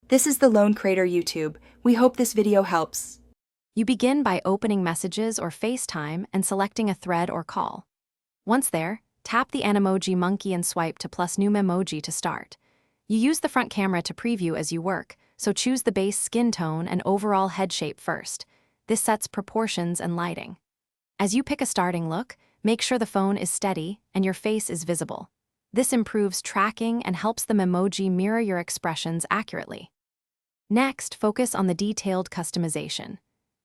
This is the Lone Crater YouTube. We hope this video helps. You begin by opening Messages or FaceTime and selecting a thread or call. Once there, tap the Animoji monkey and swipe to plus new Memoji to start. You use the front camera to preview as you work, so choose the base skin tone and overall head shape first. This sets proportions and lighting. As you pick a starting look, make sure the phone is steady and your face is visible. This improves tracking and helps the Memoji mirror your expressions accurately. Next, focus on the detailed customization.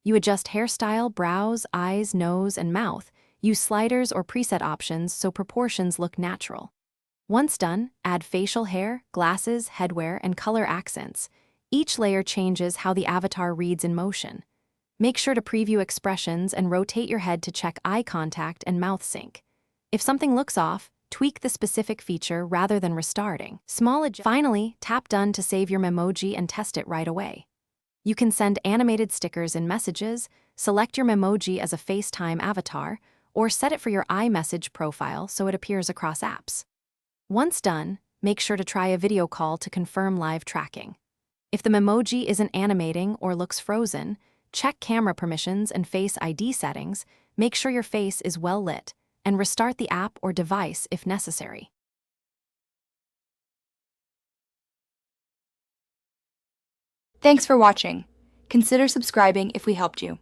You adjust hairstyle, brows, eyes, nose, and mouth. Use sliders or preset options so proportions look natural. Once done, add facial hair, glasses, headwear, and color accents. Each layer changes how the avatar reads in motion. Make sure to preview expressions and rotate your head to check eye contact and mouth sync. If something looks off, tweak the specific feature rather than restarting. Finally, tap Done to save your Memoji and test it right away. You can send animated stickers in Messages, select your Memoji as a FaceTime avatar, or set it for your iMessage profile so it appears across apps. Once done, make sure to try a video call to confirm live tracking. If the Memoji isn't animating or looks frozen, check camera permissions and Face ID settings, make sure your face is well lit, and restart the app or device if necessary. Thanks for watching. Consider subscribing if we helped you.